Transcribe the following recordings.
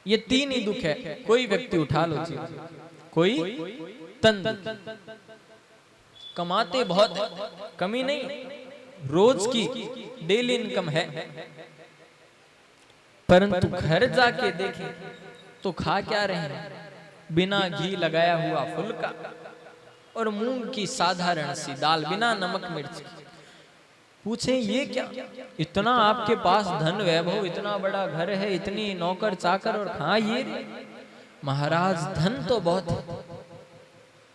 ये तीन ही दुख है। कोई व्यक्ति उठा लो जी, कोई तन दुख, कमाते बहुत है, कमी नहीं, रोज की डेली इनकम है, परंतु घर जाके देखें तो खा क्या रहे हैं, बिना घी लगाया हुआ फुल्का और मूंग की साधारण सी दाल बिना नमक मिर्च की। पूछे ये क्या, इतना आपके पास धन वैभव, इतना बड़ा घर है, इतनी नौकर चाकर और खा ये। महाराज धन तो बहुत है,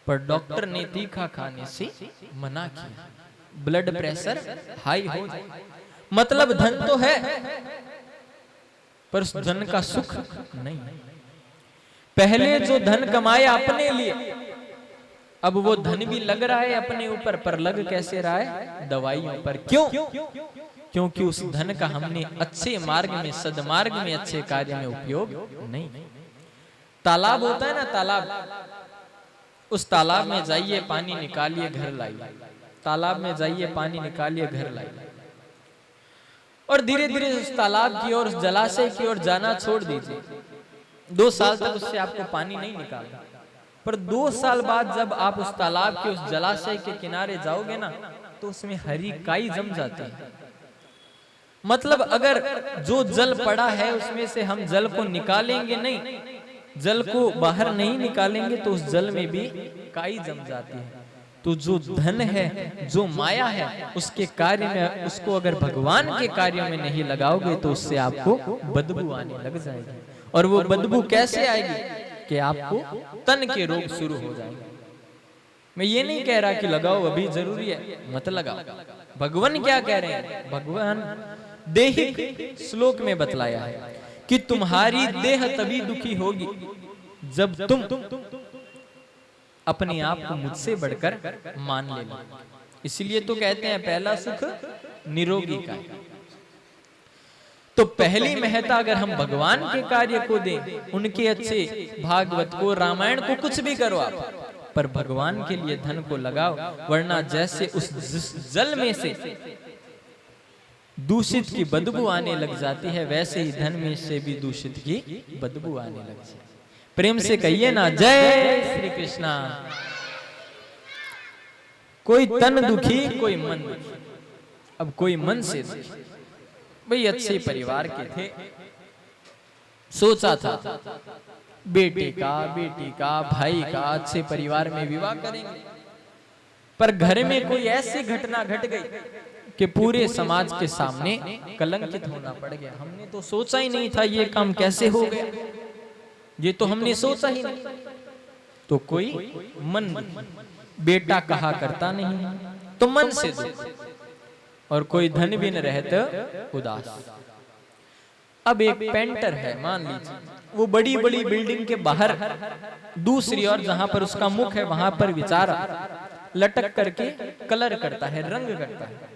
पर डॉक्टर ने तीखा खाने से मना किया, ब्लड प्रेशर हाई हो जाए। मतलब धन तो है पर उस धन का सुख नहीं। पहले जो धन कमाया अपने लिए, अब वो धन भी लग रहा है अपने ऊपर, पर लग कैसे रहा है, दवाइयों पर। क्यों? क्योंकि उस धन का हमने अच्छे मार्ग में, सदमार्ग में, अच्छे कार्य में उपयोग नहीं। तालाब होता है ना, तालाब, उस तालाब में जाइए, पानी निकालिए, घर लाइए, तालाब में जाइए, पानी निकालिए, घर लाइए, और धीरे धीरे उस तालाब की ओर, उस जलाशय की ओर जाना छोड़ दीजिए। 2 साल तक उससे आपको पानी नहीं निकालना, पर 2 साल बाद जब आप उस तालाब के, उस जलाशय के किनारे जाओगे ना, तो उसमें हरी काई जम जाती है। मतलब अगर जो जल पड़ा है उसमें से हम जल को निकालेंगे नहीं, जल को बाहर नहीं निकालेंगे, तो उस जल में भी काई जम जाती है। तो जो धन है, जो माया है, उसके कार्य में, उसको अगर भगवान के कार्यों में नहीं लगाओगे तो उससे आपको बदबू आने लग जाएगी। और वो बदबू कैसे आएगी कि आपको तन के रोग शुरू हो जाएंगे। मैं ये नहीं कह रहा कि लगाओ, अभी जरूरी है, मत लगाओ। भगवान क्या कह रहे हैं, भगवान देहिक श्लोक में बतलाया है कि तुम्हारी देह तभी दुखी होगी जब तुम अपने आप को मुझसे बढ़कर मान लेना। इसलिए तो कहते हैं पहला सुख निरोगी का। तो पहली महत्ता अगर हम भगवान के कार्य को दें, उनके अच्छे भागवत को, रामायण को, कुछ भी करो आप, पर भगवान के लिए धन को लगाओ। वरना जैसे उस जल में से दूषित की बदबू आने लग जाती है, वैसे ही धन में से भी दूषित की बदबू आने लग जाती है। प्रेम से कहिए ना, जय श्री कृष्णा। कोई तन दुखी, कोई मन दुखी। अब कोई मन से दुखी, भाई अच्छे परिवार के थे, सोचा था बेटे का, बेटी का, भाई का अच्छे परिवार में विवाह करेंगे, पर घर में कोई ऐसी घटना घट गई कि पूरे समाज के सामने कलंकित होना पड़ गया। हमने तो सोचा ही नहीं था ये काम कैसे हो गया, ये तो हमने सोचा ही नहीं। तो कोई मन, बेटा कहा करता नहीं तो मन से दुख, और कोई धन भी न रहते उदास। अब एक पेंटर है, मान लीजिए, वो बड़ी बड़ी बिल्डिंग के बाहर दूसरी ओर जहां पर उसका मुख है वहां पर बेचारा लटक करके कलर करता है, रंग करता है,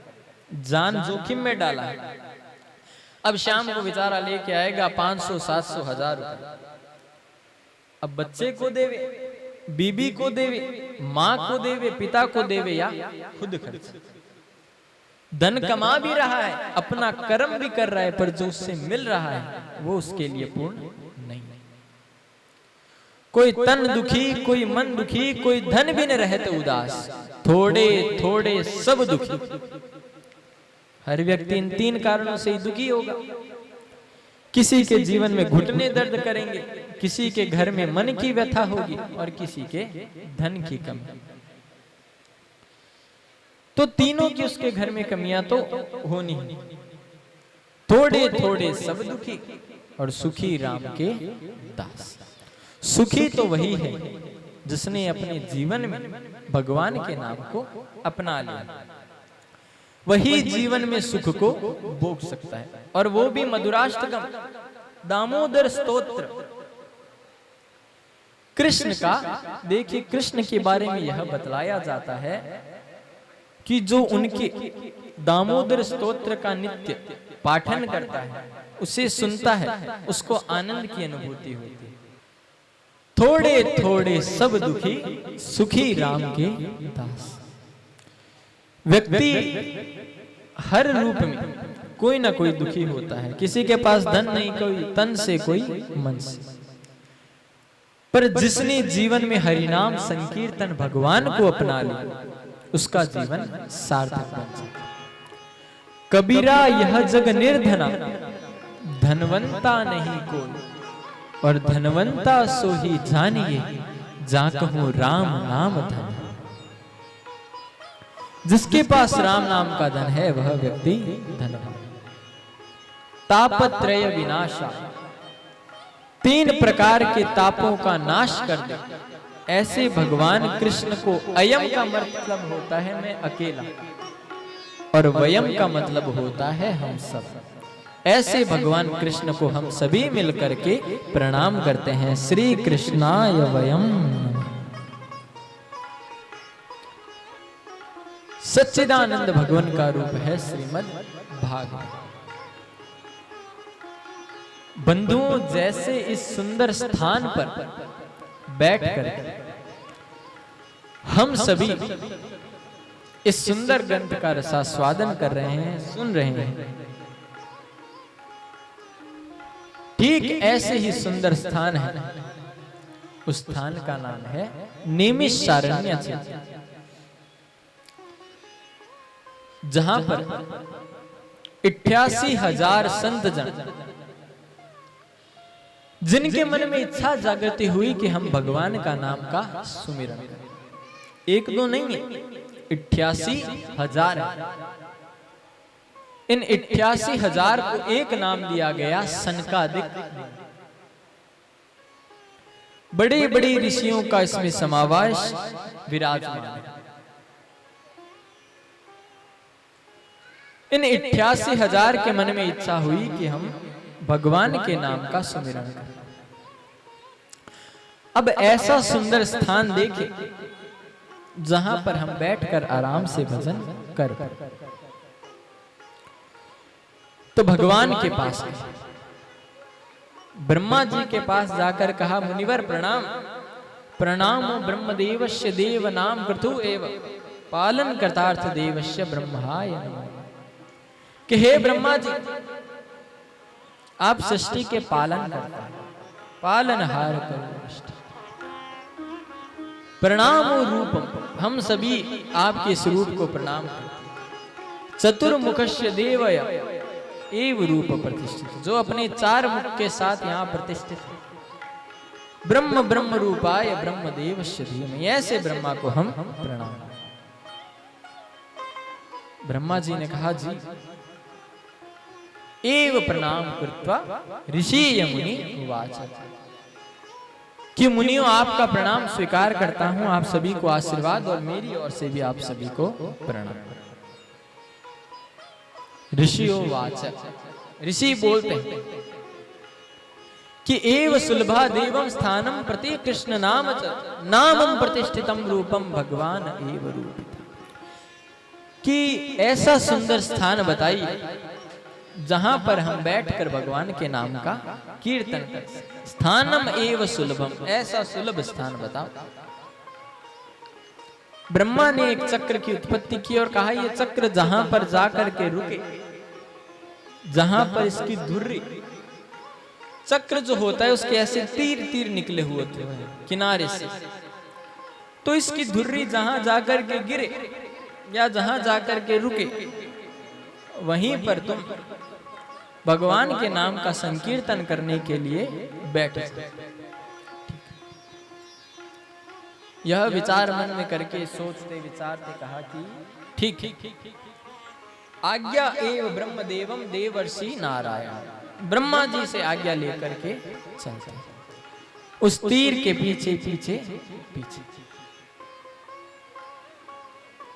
जान जोखिम में डाला है। अब शाम को बेचारा लेके आएगा 500, 700, 1000 रुपए। अब बच्चे को देवे, बीबी को देवे, माँ को देवे, पिता को देवे, या खुद खर्च। धन कमा भी रहा है, अपना कर्म भी कर रहा है, पर जो उससे मिल रहा है वो उसके लिए पूर्ण नहीं। कोई तन दुखी, कोई मन दुखी, कोई धन भी न रहते उदास, थोड़े थोड़े सब दुखी। हर व्यक्ति इन 3 कारणों से ही दुखी होगा। किसी के जीवन में घुटने दर्द करेंगे, किसी के घर में मन की व्यथा होगी, और किसी के धन की कमी। तो तीनों की उसके घर में कमियां तो होनी ही। थोड़े थोड़े सब दुखी, और सुखी राम के दास। सुखी तो वही है जिसने अपने जीवन में भगवान के नाम को अपना लिया, वही जीवन में सुख को भोग सकता है। और वो भी मधुराष्टकम, दामोदर स्तोत्र कृष्ण का। देखिए कृष्ण के बारे में यह बतलाया जाता है कि जो उनके दामोदर स्तोत्र का नित्य पाठन करता है, उसे सुनता है, उसको आनंद की अनुभूति होती है। थोड़े थोड़े सब दुखी, सुखी राम के दास। व्यक्ति हर रूप में कोई ना कोई दुखी होता है, किसी के पास धन नहीं, कोई तन से, कोई मन से। पर जिसने जीवन में हरिनाम संकीर्तन भगवान को अपना लिया, उसका जीवन सार्थक बन जाता। कबीरा यह जग निर्धना, धनवंता नहीं कोई, और धनवंता सो ही जानिए, जा कहूं राम नाम धन। जिसके पास राम नाम का धन है वह व्यक्ति धनवान। तापत्रय विनाशा, 3 प्रकार के तापों का नाश कर दे, ऐसे भगवान कृष्ण को अयम का मतलब होता है मैं अकेला, और वयम का मतलब होता है हम सब। ऐसे भगवान कृष्ण को हम सभी मिलकर के प्रणाम करते हैं। श्री कृष्णाय वयम। सच्चिदानंद भगवान का रूप है श्रीमद् भागवत। बंधुओं, जैसे इस सुंदर स्थान पर बैठकर हम सभी इस सुंदर ग्रंथ का रसास्वादन कर रहे हैं, सुन रहे हैं, ठीक ऐसे ही सुंदर स्थान है। उस स्थान का नाम है नैमिषारण्य, जहां पर 88,000 संत जन, जिनके मन में इच्छा जागृति हुई कि हम भगवान का नाम का सुमिरन करें। एक दो नहीं है, 88,000। इन 88,000 को एक नाम दिया गया सनकादिक। बड़े बड़े ऋषियों का इसमें समावेश विराजमान है। इन 88,000 के मन में इच्छा हुई कि हम भगवान के नाम का सुमिरन करें। अब ऐसा सुंदर स्थान देखे जहां पर हम बैठकर आराम से भजन कर, तो भगवान के पास गए। ब्रह्मा जी के पास जाकर कहा, मुनिवर प्रणाम, प्रणामो ब्रह्मदेवस्य देव नाम कृतु एव पालन कर्तार्थ देवस्य ब्रह्माय नमः। कि हे ब्रह्मा जी, आप सृष्टि के पालन करता है, पालनहार करो। प्रणाम रूपम, हम सभी आपके इस रूप को प्रणाम करते हैं। चतुर्मुखस्य देवय एव रूप प्रतिष्ठित, जो अपने 4 मुख के साथ यहाँ प्रतिष्ठित है। ब्रह्म ब्रह्म रूपाय ब्रह्म देवस्य धीमहि, ऐसे ब्रह्मा को हम प्रणाम। ब्रह्मा जी ने कहा, जी एव प्रणाम कृत्वा ऋषि मुनि उवाच, कि मुनियों आपका प्रणाम स्वीकार करता हूं, आप सभी को आशीर्वाद और मेरी ओर से भी आप सभी को प्रणाम। ऋषियों वाच, ऋषि बोलते हैं कि एव सुलभा देवम स्थानम प्रति कृष्ण नाम च नामम प्रतिष्ठितम रूपम भगवान एव रूपिता। कि ऐसा सुंदर स्थान बताइए जहां पर हम बैठकर भगवान के नाम का कीर्तन कर। स्थानम एव सुलभम, ऐसा सुलभ स्थान बताओ। ब्रह्मा ने एक चक्र की उत्पत्ति की और कहा, यह चक्र जहां पर जाकर के रुके, जहां पर इसकी धुर्री, चक्र जो होता है उसके ऐसे तीर तीर निकले हुए थे किनारे से, तो इसकी धुर्री जहां जाकर के गिरे या जहां जाकर के रुके, वहीं पर तुम भगवान के नाम का संकीर्तन करने के लिए बैठे। यह विचार मन में करके सोचते विचारते कहा कि ठीक, आज्ञा एव ब्रह्मदेवम देवर्षि नारायण। ब्रह्मा जी से आज्ञा लेकर के चलते, उस तीर के पीछे पीछे पीछे,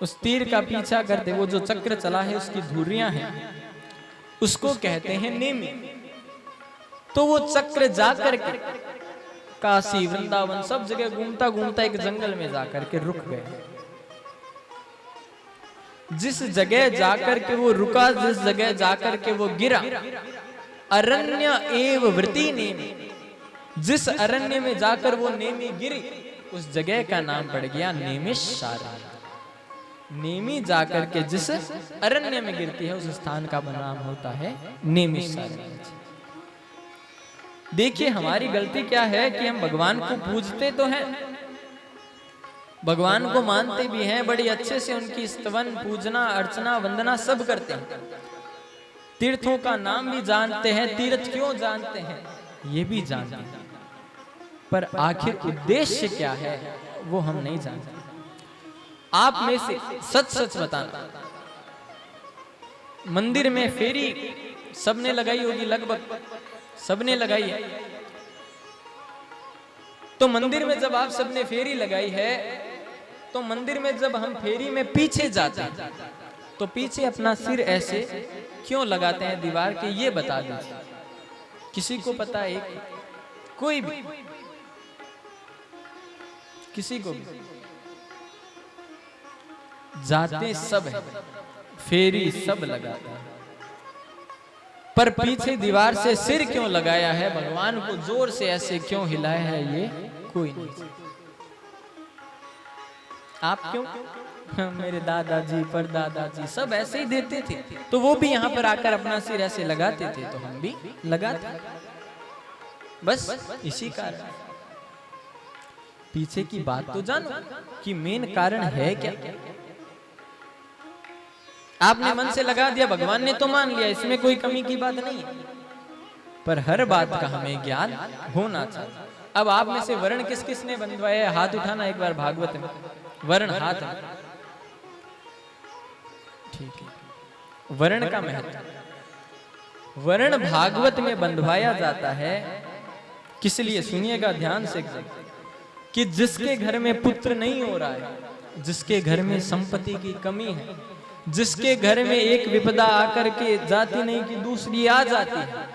उस तीर का पीछा करते। वो जो चक्र चला है उसकी धुरियां हैं, उसको कहते हैं नेमी। तो वो चक्र जाकर के काशी वृंदावन सब जगह घूमता घूमता एक जंगल में जाकर के रुक गए। जिस जगह जाकर के वो रुका, जिस जगह जाकर के वो गिरा, अरण्य एव वृति नेमी, जिस अरण्य में जाकर वो नेमी गिरी, उस जगह का नाम पड़ गया नैमिषारण्य। नेमी जाकर के जिस अरण्य में गिरती है उस स्थान का नाम होता है नेमिषारण्य। देखिए हमारी गलती क्या है कि हम भगवान को पूजते तो हैं, भगवान को मानते भी हैं, बड़ी अच्छे से उनकी स्तवन पूजना अर्चना वंदना सब करते हैं, तीर्थों का नाम भी जानते हैं, तीर्थ क्यों जानते हैं ये भी जानते हैं, पर आखिर उद्देश्य क्या है वो हम नहीं जानते। आप में से सच सच बताना, मंदिर में फेरी सबने लगाई होगी, लगभग सबने लगाई है। तो मंदिर में जब आप सबने फेरी लगाई है, तो मंदिर में जब हम फेरी में पीछे जाते हैं तो पीछे अपना सिर ऐसे क्यों लगाते हैं दीवार के, ये बता दीजिए। किसी को पता है? कोई भी, किसी को भी? जाते सब है, फेरी सब लगाते हैं, पर पीछे दीवार से सिर क्यों लगाया है, भगवान को जोर से ऐसे क्यों हिलाया है, ये कोई नहीं। आप क्यों? मेरे दादाजी परदादाजी सब ऐसे ही देते थे, तो वो भी यहाँ पर आकर अपना सिर ऐसे लगाते थे, तो हम भी लगाते, बस इसी कारण। पीछे की बात तो जानो कि मेन कारण है क्या। आपने मन से लगा दिया, भगवान ने तो मान लिया, इसमें कोई कमी की बात नहीं है, पर हर बात का हमें ज्ञान होना चाहिए। अब आप में से वर्ण किस किस ने बंधवाया, हाथ उठाना एक बार भागवत में। वर्ण हाथ, ठीक है। वर्ण का महत्व, वर्ण भागवत में बंधवाया जाता है किस लिए, सुनिएगा ध्यान से, कि जिसके घर में पुत्र नहीं हो रहा है, जिसके घर में संपत्ति की कमी है, जिसके घर में एक विपदा आकर के जाती नहीं कि दूसरी आ जाती है,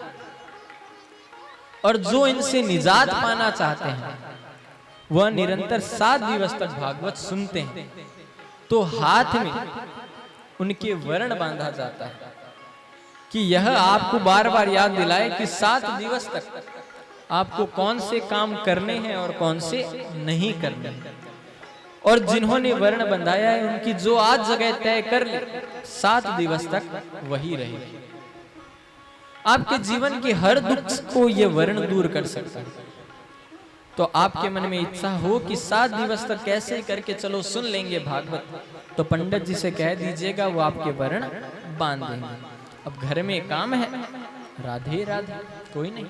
और जो इनसे निजात पाना चाहते हैं वह निरंतर 7 दिवस तक भागवत सुनते हैं, तो हाथ में उनके वर्ण बांधा जाता है कि यह आपको बार बार याद दिलाए कि 7 दिवस तक आपको कौन से काम करने हैं और कौन से नहीं करने हैं। और जिन्होंने वर्ण बंधाया है उनकी जो आज जगह तय कर ली, 7 दिवस तक वही रहेगी। आपके जीवन के हर दुख को यह वर्ण दूर कर सकता है। तो आपके मन में इच्छा हो कि 7 दिवस तक कैसे करके चलो सुन लेंगे भागवत, तो पंडित जी से कह दीजिएगा, वो आपके वर्ण बांध देंगे। अब घर में काम है, राधे राधे, कोई नहीं,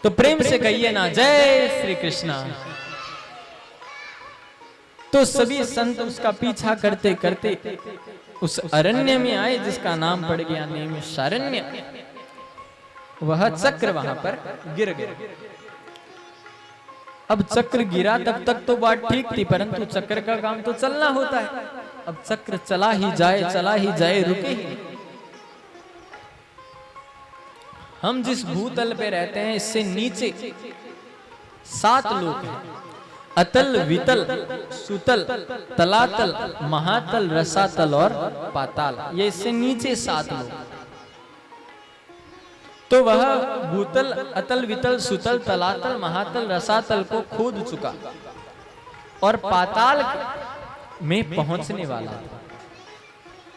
तो प्रेम से कहिए ना, जय श्री कृष्णा। तो सभी संत उसका पीछा करते करते उस अरण्य में आए जिसका नाम पड़ गया नैमिषारण्य। वह चक्र वहां पर गिर गया। अब चक्र गिरा तब तक तो बात ठीक थी, परंतु चक्र का काम तो चलना होता है। अब चक्र चला ही जाए, रुके ही। हम जिस भूतल पे रहते हैं इससे नीचे 7 लोक हैं, अतल वितल सुतल तलातल महातल रसातल और पाताल, ये इससे नीचे 7 लोग। तो वह भूतल अतल वितल सुतल तलातल महातल रसातल को खोद चुका और पाताल में पहुंचने वाला था।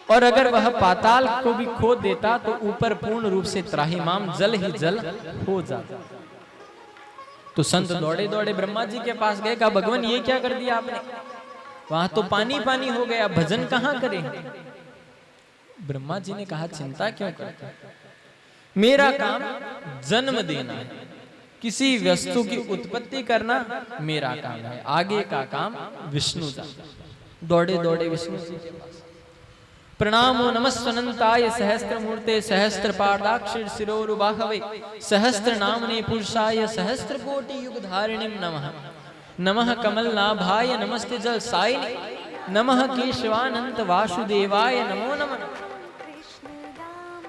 और अगर वह पाताल को भी खोद देता तो ऊपर पूर्ण रूप से त्राहिमाम जल ही जल हो जाता। तो संत दौड़े दौड़े ब्रह्मा जी के पास गए, कहा भगवान ये क्या कर दिया आपने, वहां तो पानी पानी हो गया, भजन कहां करें। ब्रह्मा जी ने कहा चिंता क्यों करते, मेरा काम जन्म देना है, किसी वस्तु की उत्पत्ति करना मेरा काम है, आगे का काम विष्णु का। दौड़े दौड़े विष्णु जी के पास, प्रणामो नमस्वनंताय सहस्त्र मूर्ते सहस्त्र पादाक्षर शिरोरुबाहवे सहस्त्र नामने पुरुषाय सहस्त्र कोटि युग धारिणीम नमः। नमः कमल नाभाय नमस्ते जल साइने नमः केशवानंत वासुदेवाय नमो नमः।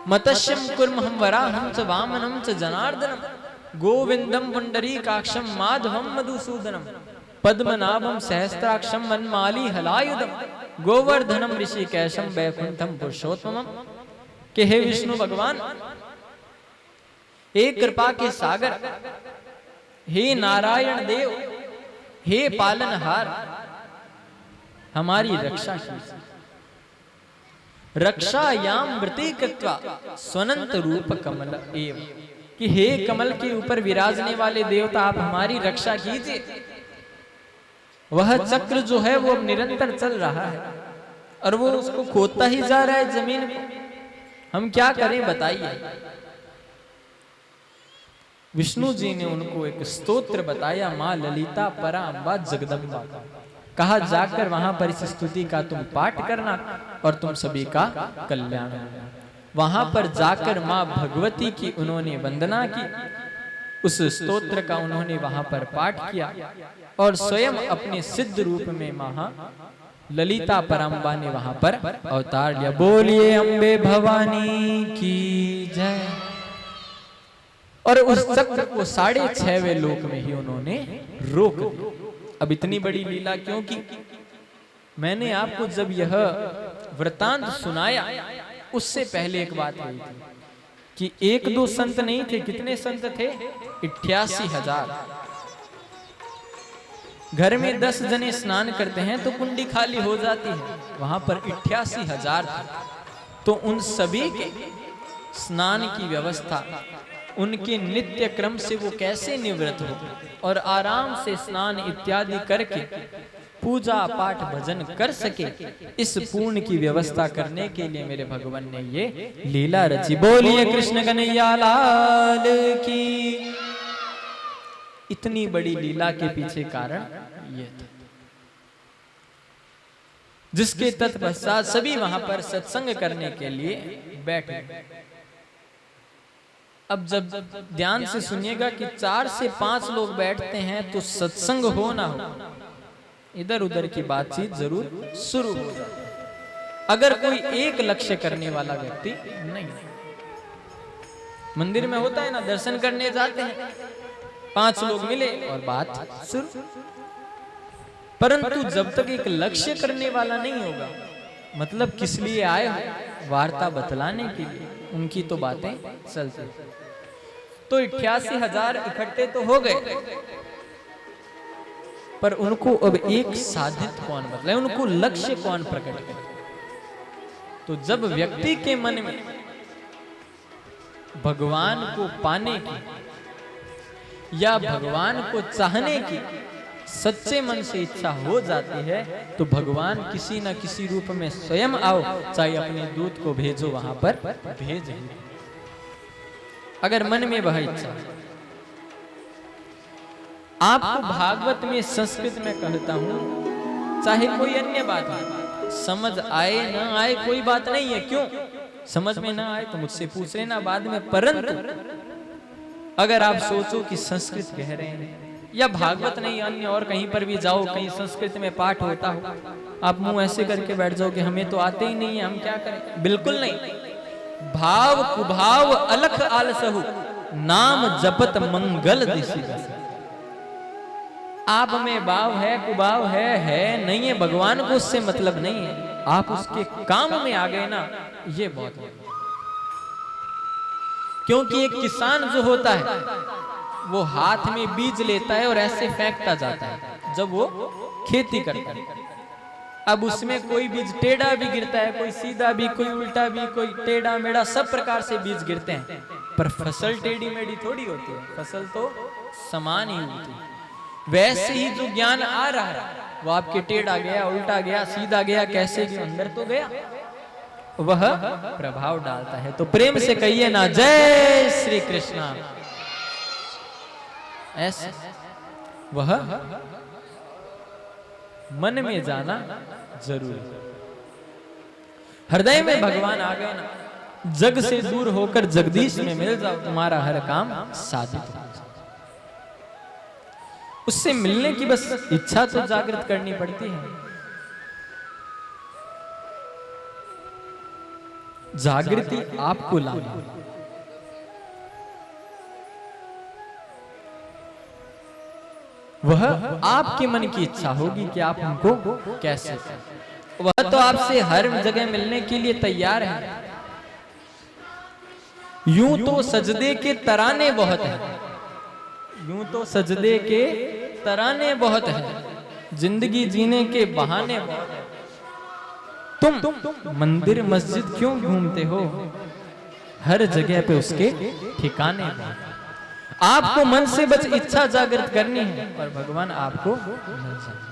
मतस्यम कुर्महं वराहं च वामनं च जनार्दनम गोविंदम पुंडरीकाक्षम माधवम मधुसूदनम पद्मनाभम सहस्त्राक्षम वनमाली हलायुधम गोवर्धनम ऋषिकेशम वैकुंठम पुरुषोत्तमम। कि हे विष्णु भगवान, हे कृपा के सागर, हे नारायण देव, हे पालनहार, हमारी रक्षा कीजिए। रक्षायाम वृति कृत्वा स्वनंत रूप कमल एव, कि हे कमल के ऊपर विराजने वाले देवता आप हमारी रक्षा कीजिए। वह चक्र जो है वो अब निरंतर चल रहा है और वो उसको खोदता ही जा रहा है जमीन में, हम क्या करें बताइए। विष्णु जी ने उनको एक स्तोत्र बताया, माँ ललिता पराम्बा जगदम्बा, कहा जाकर वहां पर इस स्तुति का तुम पाठ करना और तुम सभी का कल्याण होगा। वहां पर जाकर माँ भगवती की उन्होंने वंदना की, उस स्तोत्र का उन्होंने वहां पर पाठ किया और स्वयं अपने सिद्ध रूप में महा ललिता पराम्बा ने वहां पर अवतार लिया। बोलिए अम्बे भवानी की जय। और उस चक्र को 6.5वें लोक में ही उन्होंने रोक दिया। अब इतनी बड़ी लीला क्योंकि मैंने आपको जब यह वृतांत सुनाया उससे पहले एक बात हुई थी कि 1-2 संत नहीं थे, कितने संत थे? 88,000। घर में 10 जने स्नान करते हैं तो कुंडी खाली हो जाती है, वहां पर 88,000 थे। तो उन सभी के स्नान की व्यवस्था, उनके नित्य क्रम से वो कैसे निवृत्त हो और आराम से स्नान इत्यादि करके पूजा पाठ भजन कर सके, इस पूर्ण की व्यवस्था करने के लिए मेरे भगवान ने ये लीला रची। बोलिए कृष्ण कन्हैया लाल की। इतनी बड़ी लीला के पीछे कारण ये था, जिसके तत्पश्चात सभी वहां पर सत्संग करने के लिए बैठे। अब जब ध्यान से सुनिएगा कि 4 से 5 लोग बैठते हैं तो सत्संग हो ना हो, इधर उधर की बातचीत जरूर शुरू हो जाती है। अगर कोई एक लक्ष्य करने वाला व्यक्ति नहीं, मंदिर में होता है ना, दर्शन करने जाते हैं, 5 लोग मिले और बात शुरू। परंतु जब तक एक लक्ष्य करने वाला नहीं होगा, मतलब किस लिए आए हो, वार्ता बतलाने के लिए, उनकी तो बातें चलती। तो 88,000 इकट्ठे तो हो गए, पर उनको अब एक साधित कौन बतलाए, उनको लक्ष्य कौन प्रकट करे। तो जब व्यक्ति के मन में भगवान को पाने की या भगवान को चाहने की सच्चे मन से इच्छा हो जाती है, तो भगवान किसी न किसी रूप में स्वयं आओ, चाहे अपने दूत को भेजो, वहां पर भेज। अगर मन में वह इच्छा। आपको भागवत में संस्कृत में कहता हूं, चाहे कोई अन्य बात हो, समझ आए ना आए कोई बात नहीं है। क्यों समझ में ना आए तो मुझसे पूछ लेना बाद में। परंतु अगर आप सोचो कि संस्कृत कह रहे हैं या भागवत नहीं अन्य और कहीं पर भी जाओ, कहीं संस्कृत में पाठ होता हो, आप मुंह ऐसे करके बैठ जाओ कि हमें तो आते ही नहीं है, हम क्या करें। बिल्कुल नहीं। भाव कुभाव अलख आलसहु, नाम जपत मंगल दिशि। आप में भाव है, कुभाव है नहीं है, भगवान को उससे मतलब नहीं है। आप उसके काम में आ गए ना, ये बहुत है। क्योंकि एक किसान जो होता है वो हाथ में बीज लेता है और ऐसे फेंकता जाता है जब वो खेती करता है। अब उसमें कोई बीज टेढ़ा भी गिरता है, कोई सीधा भी, कोई उल्टा भी, कोई टेढ़ा मेढ़ा, सब प्रकार से बीज गिरते हैं, पर फसल टेढ़ी मेढ़ी थोड़ी होती है, फसल तो समान ही होती है। वैसे ही जो ज्ञान आ रहा है वो आपके टेढ़ा गया, उल्टा गया, सीधा गया, कैसे गया, अंदर तो गया, वह प्रभाव डालता है। तो प्रेम से कहिए ना, जय श्री कृष्णा। ऐसे वह मन में जाना जरूरी। हृदय में भगवान आ गए ना, जग से दूर होकर जगदीश में मिल जाओ, तुम्हारा हर काम साधित हो जाए। उससे मिलने की बस इच्छा तो जागृत करनी पड़ती है। जागृति आपको लानी, वह आपके मन की इच्छा होगी कि आप हमको कैसे। वह तो आपसे हर जगह मिलने के लिए तैयार है। यूं तो सजदे के तराने बहुत हैं, यूं तो सजदे के तराने बहुत हैं, जिंदगी जीने के बहाने बहुत हैं, तुम मंदिर मस्जिद क्यों घूमते हो, हर जगह पे उसके ठिकाने हैं। आपको मन से बस इच्छा जागृत करनी है और भगवान आपको मिल जाए।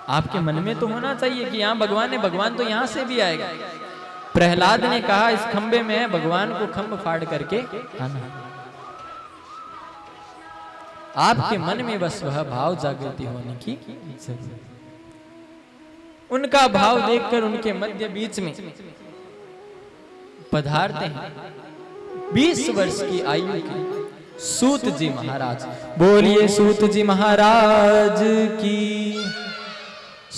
आपके मन में तो होना चाहिए कि यहाँ भगवान है, भगवान तो यहाँ से भी आएगा। प्रहलाद ने कहा इस खंबे में है, भगवान को खंब फाड़ करके आना। आपके मन में बस वह भाव जागृति होने की जरूरत। उनका भाव देखकर उनके मध्य बीच में पधारते हैं 20 वर्ष की आयु के सूत जी महाराज। बोलिए सूत जी महाराज की।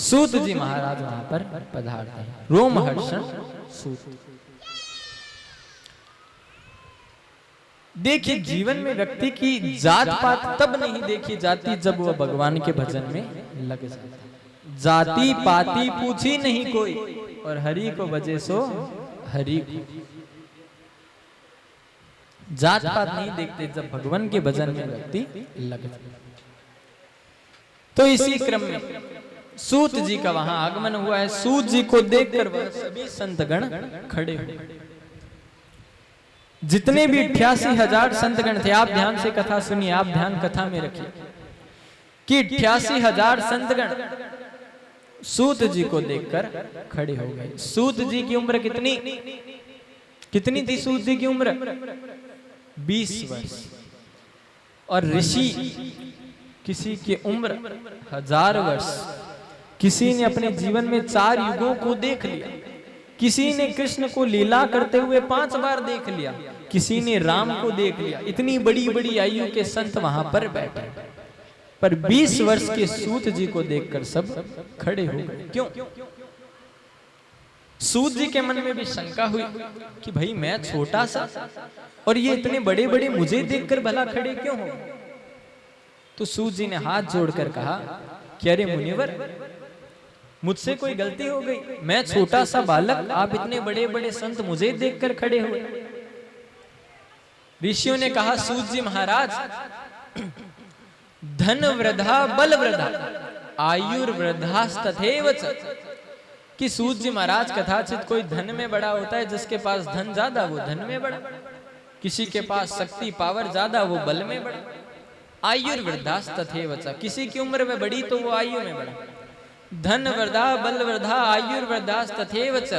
सूत जी महाराज वहां पर पधारते हैं। रोमहर्षण सूत। देखिए, जीवन में व्यक्ति की जात पात तब नहीं देखी जाती जब वह भगवान के भजन में लग जाता है। जाति पाति पूछी नहीं कोई, और हरि को भजे सो हरि को। जात पात नहीं देखते जब भगवान के भजन में व्यक्ति लग जाता है। तो इसी क्रम में सूत जी का वहां आगमन हुआ है। सूत जी को देखकर वह सभी संतगण खड़े हुए। जितने भी 88,000 संतगण थे, आप ध्यान से कथा सुनिए, आप ध्यान कथा में रखिए कि 88,000 संतगण सूत जी को देखकर खड़े हो गए। सूत जी की उम्र कितनी थी? सूत जी की उम्र 20 वर्ष। और ऋषि किसी की उम्र 1000 वर्ष। किसी ने अपने जीवन में 4 युगों को देख लिया। किसी ने कृष्ण को लीला करते हुए 5 बार देख लिया। किसी ने राम को देख लिया। इतनी बड़ी बड़ी आयु के संत वहां पर बैठे, पर 20 वर्ष के सूत जी को देखकर सब खड़े हो गए। क्यों? सूत जी के मन में भी शंका हुई कि भाई मैं छोटा सा और ये इतने बड़े बड़े मुझे देखकर भला खड़े क्यों हो? तो सूत जी ने हाथ जोड़कर कहा कि अरे मुनिवर, मुझसे कोई गलती हो गई। मैं छोटा सा बालक, आप इतने बड़े बड़े संत मुझे देखकर खड़े हुए। ऋषियों ने कहा सूत जी महाराज, धन वृद्धा बल वृद्धा आयुर्वृद्धास्तथैव च। कि सूत जी महाराज कथाचित कोई धन में बड़ा होता है, जिसके पास धन ज्यादा वो धन में बड़ा, किसी के पास शक्ति पावर ज्यादा वो बल में बड़ा। आयुर्वृद्धास्तथैव च, किसी की उम्र में बड़ी तो वो आयु में बड़ा। धन वृद्धा बल वृद्धा आयुर्वृद्धास्तथैव च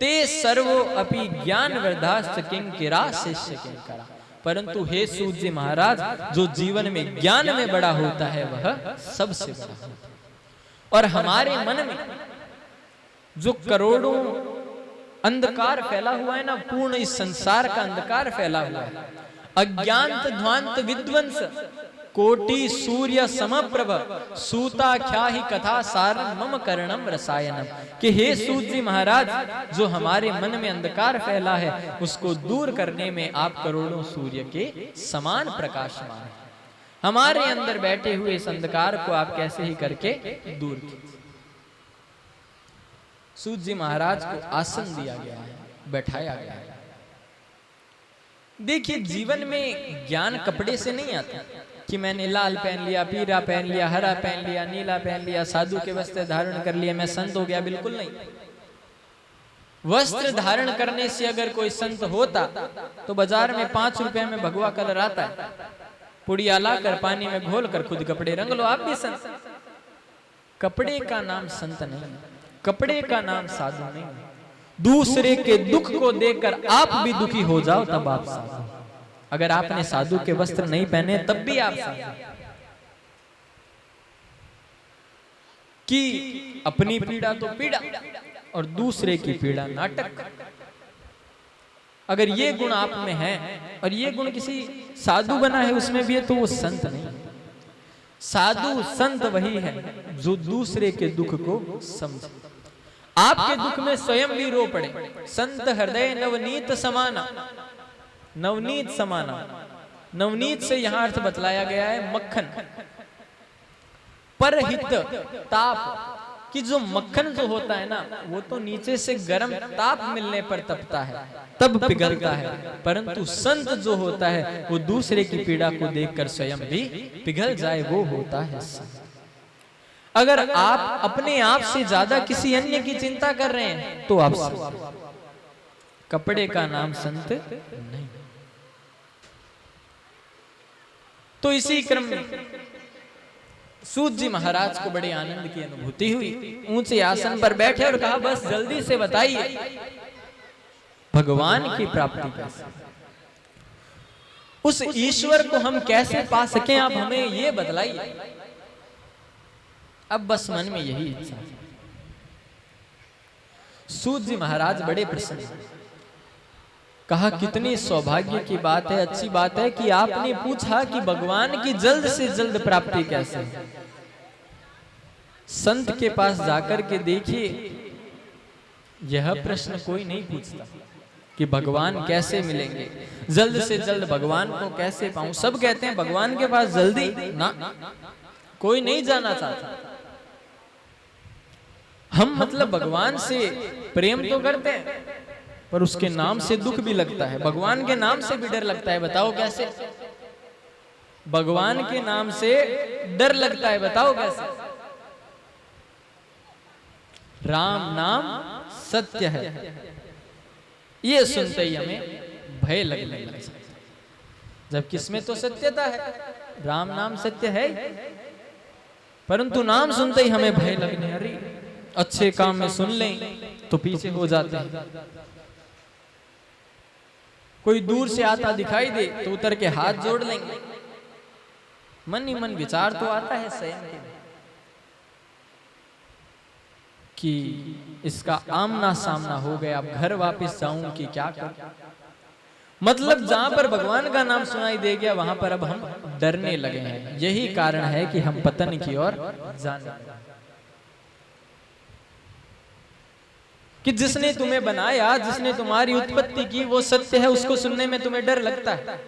ते सर्वो अपि ज्ञान वृद्धाश्च किंकिरा शिष्य किंकरा। परंतु हे सूत जी महाराज, जो जीवन में ज्ञान में बड़ा होता है वह सबसे बड़ा होता है। और हमारे मन में जो करोड़ों अंधकार फैला हुआ है ना, पूर्ण इस संसार का अंधकार फैला हुआ है। अज्ञात ध्वांत विद्वंस कोटि सूर्य समप्रभ सूताख्या ही कथा सार मम कर्णम रसायनम। कि हे सूत जी महाराज, जो हमारे मन में अंधकार फैला है उसको दूर करने में आप करोड़ों सूर्य के समान प्रकाशमान हैं। हमारे अंदर बैठे हुए इस अंधकार को आप कैसे ही करके दूर कीजिए। सूत जी महाराज को आसन दिया गया है, बैठाया गया है। देखिए, जीवन में ज्ञान कपड़े से नहीं आता कि मैंने लाल पहन लिया, पीला पहन लिया, हरा पहन लिया, नीला पहन लिया, साधु के वस्त्र धारण कर लिए, मैं संत हो गया। बिल्कुल नहीं। वस्त्र धारण करने से अगर कोई संत होता तो बाजार में 5 रुपए में भगवा कलर आता है, पुड़िया लाकर पानी में घोल कर खुद कपड़े रंग लो, आप भी संत। कपड़े का नाम संत नहीं, कपड़े का नाम साधु नहीं। दूसरे के दुख को देखकर आप भी दुखी हो जाओ तब आप साधु। अगर आपने साधु के वस्त्र नहीं पहने तब भी आप साधु। कि अपनी पीड़ा तो पीड़ा और दूसरे की पीड़ा नाटक। अगर ये गुण आप में है और ये गुण किसी साधु बना है उसमें भी है, तो वो संत नहीं। साधु संत वही है जो दूसरे के दुख को समझे। आपके दुख में स्वयं भी रो पड़े। संत हृदय नवनीत समाना, नवनीत समाना। नवनीत से यहां अर्थ बतलाया गया है मक्खन। परहित ताप, कि जो मक्खन जो होता है ना, वो तो नीचे से गर्म ताप मिलने पर तपता है, तब पिघलता है। परंतु संत जो होता है वो दूसरे की पीड़ा को देखकर स्वयं भी पिघल जाए, वो होता है संत। अगर आप अपने आप से ज्यादा किसी अन्य की चिंता कर रहे हैं तो आप कपड़े का नाम संत नहीं। तो इसी क्रम में सूत जी महाराज को बड़े आनंद की अनुभूति हुई। ऊंचे आसन पर बैठे और कहा, बस जल्दी से बताइए भगवान की प्राप्ति कैसे, उस ईश्वर को हम कैसे पा सकें, आप हमें ये बतलाइए। अब बस मन में यही इच्छा। सूत जी महाराज बड़े प्रसन्न, कहा, कितनी सौभाग्य की बात है, अच्छी बात है कि आपने पूछा कि भगवान की जल्द से जल्द प्राप्ति कैसे। संत के पास जाकर के देखिए, यह प्रश्न कोई नहीं पूछता कि भगवान कैसे मिलेंगे, जल्द से जल्द भगवान को कैसे पाऊं। सब कहते हैं भगवान के पास जल्दी ना, कोई नहीं जाना चाहता। हम मतलब भगवान से प्रेम तो करते हैं, पर उसके नाम से दुख भी लगता है, भगवान के नाम से भी डर लगता है। बताओ कैसे? भगवान के नाम से डर लगता है, बताओ कैसे? राम नाम सत्य है, ये सुनते ही हमें भय लगने लगता है। जब किसमें तो सत्यता है, राम नाम सत्य है, परंतु नाम सुनते ही हमें भय लगने, अरे अच्छे काम में सुन लें तो पीछे हो जाते हैं। कोई दूर से आता दिखाई दे तो उतर के हाथ जोड़ लेंगे। मन ही मन विचार तो आता है स्वयं के कि इसका आमना सामना हो गया, अब घर वापस जाऊं कि क्या करूं। मतलब जहां पर भगवान का नाम सुनाई दे गया वहां पर अब हम डरने लगे हैं। यही कारण है कि हम पतन की ओर जाने लगे। कि जिसने तुम्हें बनाया, जिसने तुम्हारी उत्पत्ति की, वो सत्य है, उसको सुनने में तुम्हें डर लगता है।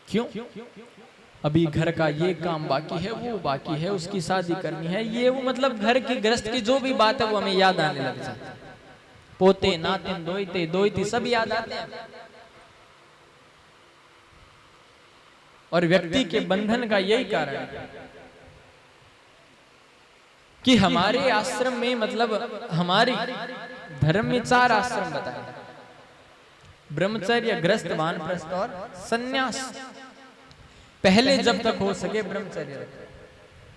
क्यों? अभी घर का ये काम बाकी है, वो बाकी है, उसकी शादी करनी है, ये वो, मतलब घर की गृहस्थ की जो भी बात है वो हमें याद आने लग जाती है। पोते नातिन दोइते दोइती सब याद आते हैं। और व्यक्ति के बंधन का यही कारण है कि हमारे आश्रम में, मतलब हमारी धर्म में 4 आश्रम बताए, ब्रह्मचर्य, गृहस्थ, वानप्रस्थ और सन्यास। पहले जब तक हो सके ब्रह्मचर्य रखें,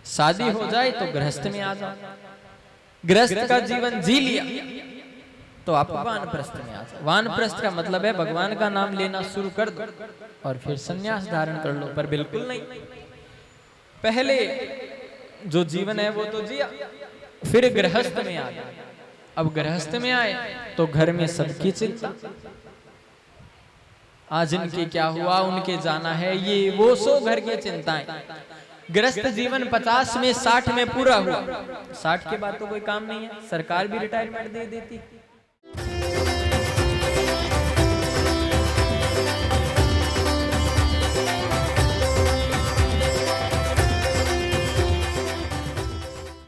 शादी हो जाए तो गृहस्थ में आ जाओ, गृहस्थ का जीवन जी लिया तो आप वानप्रस्थ में आ जाओ। वानप्रस्थ का मतलब है भगवान का नाम लेना शुरू कर दो और फिर सन्यास धारण कर लो, पर बिल्कुल नहीं, पहले जो जीवन है वो तो जिया, फिर गृहस्थ में आ गए। अब गृहस्थ में आए तो घर में सबकी चिंता, आज इनके क्या हुआ, उनके जाना है, ये वो, सो घर की चिंताएं। गृहस्थ जीवन 50 में 60 में पूरा हुआ, 60 के बाद तो कोई काम नहीं है, सरकार भी रिटायरमेंट दे देती।